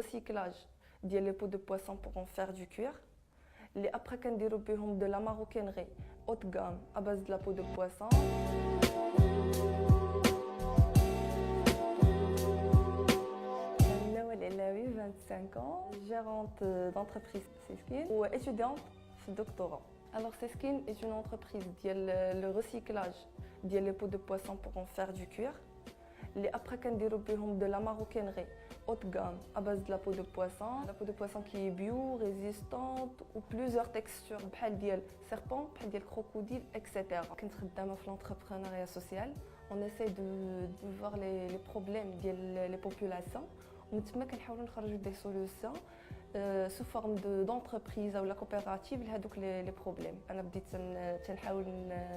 recyclage ديال les peaux de poisson pour en faire du cuir. اللي après كنديروا بهم de la maroquinerie haut de gamme à base de la peau de poisson. Nawal Elawi, 25 ans, gérante d'entreprise Seskin ou étudiante في doctorat. Alors Seskin est une entreprise ديال le recyclage ديال les peaux de poisson pour en faire du cuir. اللي après كنديروا بهم de la maroquinerie haut de gamme à base de la peau de poisson qui est bio, résistante ou plusieurs textures بحال ديال serpent, بحال ديال crocodile, etc. كنت خدامه في l'entrepreneuriat social. On essaie de voir les problèmes ديال les populations ومن تما كنحاولوا نخرجوا des solutions sous forme d'entreprise ou la coopérative لهذوك les problèmes. انا بديت تنحاول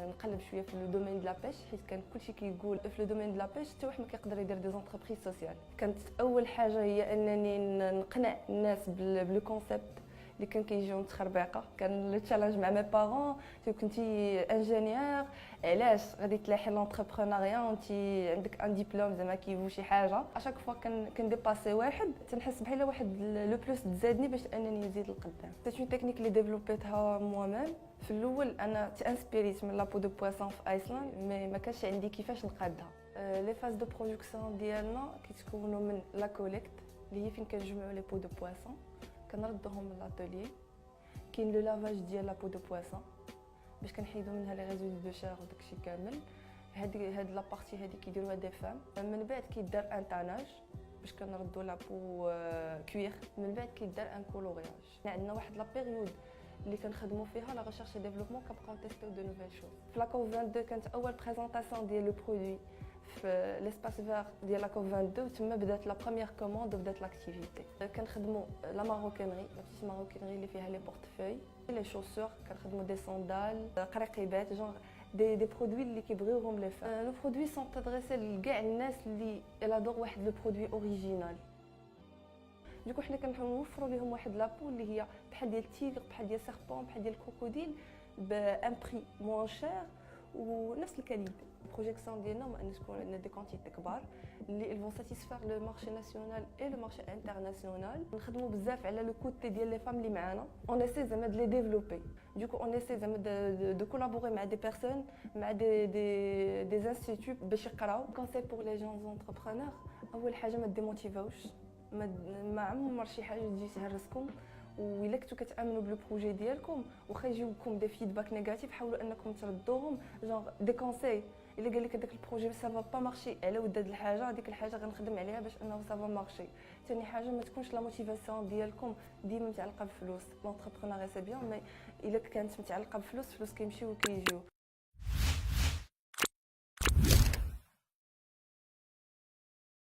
نقلب شويه في le domaine de la pêche حيت كان كلشي كيقول في le domaine de la pêche حتى واحد ما كيقدر يدير des entreprises sociales. كانت اول حاجه هي انني نقنع الناس بلو كونسيبت اللي كان كيجيو متخربيقه. كان لو تشالنج مع مي بارون كنتي انجينيور علاش غادي تلاحي لونتربرونيا وانت عندك ان ديبلوم زعما كيفو شي حاجه. اشاك فوا كنديباسي واحد تنحس بحال واحد لو بلوس تزادني باش انني نزيد لقدام. سي اون تكنيك اللي ديفلوبيتها موا ميم. في الاول انا تانسبيريت من لابو دو بواسون في ايسلاند مي ما كانش عندي كيفاش نقادها. لي فاز دو برودكسيون ديالنا كيتكونوا من لا كوليكت اللي هي فين كنجمعوا لي بو دو بواسون كنردهم للاتولي. كاين لو لافاج ديال لا بو دو بواسون باش كنحيدوا منها لي ريزيدو دو شار وداكشي كامل. هاد لا بارتي هادي كيديروها دي فام. من بعد كيدار ان تاناج باش كنردوا لا بو كوير. من بعد كيدار ان كولورياج. عندنا واحد لا بيريود اللي كنخدموا فيها لا ريشيرش اي ديفلوبمون كنبقاو تيستيو دو نوفيل شوز. في لا كوب 22 كانت اول بريزونطاسيون ديال لو برودوي في ليسباس فير ديال لا كوب 22 تما بدات لا بروميير كوموند وبدات لاكتيفيتي. كنخدموا لا ماروكينري لا بتيت ماروكينري اللي فيها لي بورتفوي لي شوسور. كنخدموا دي ساندال قريقيبات جونغ دي برودوي اللي كيبغيوهم لي فام. لو برودوي سون تادريسي لكاع الناس اللي الادور واحد لو برودوي اوريجينال. دوكو حنا كنحاولوا نوفروا لهم واحد لابو اللي هي بحال ديال التيغر بحال ديال سيربون بحال ديال الكروكوديل بان بري موان شير ونفس الكاليتي. البروجيكسيون ديالنا هو ان تكون عندنا دي كونتيتي كبار اللي فون ساتيسفير لو مارشي ناسيونال اي لو مارشي انترناسيونال. نخدموا بزاف على لو كوتي ديال لي فام اللي معانا. اون اسي زعما دو لي ديفلوبي. دوكو اون اسي زعما دو كولابوري مع دي بيرسون مع دي انستيتوت باش يقراو. كونساي بور لي جون زونتربرونور اول حاجه ما ديموتيفاوش. ما عمر شي حاجه تجي تهرسكم وإلا كنتو كتامنوا بلو بروجي ديالكم واخا يجيوكم دي فيدباك نيجاتيف حاولوا انكم تردوهم جونغ دي كونساي. الا قال لك هذاك البروجي سا فا با مارشي على ود هاد الحاجه هذيك الحاجه غنخدم عليها باش انه سا فا مارشي. ثاني حاجه ما تكونش لا موتيفاسيون ديالكم ديما متعلقه بفلوس. لونتربرونيا سي بيان مي الا كانت متعلقه بفلوس فلوس كيمشيو وكيجيو.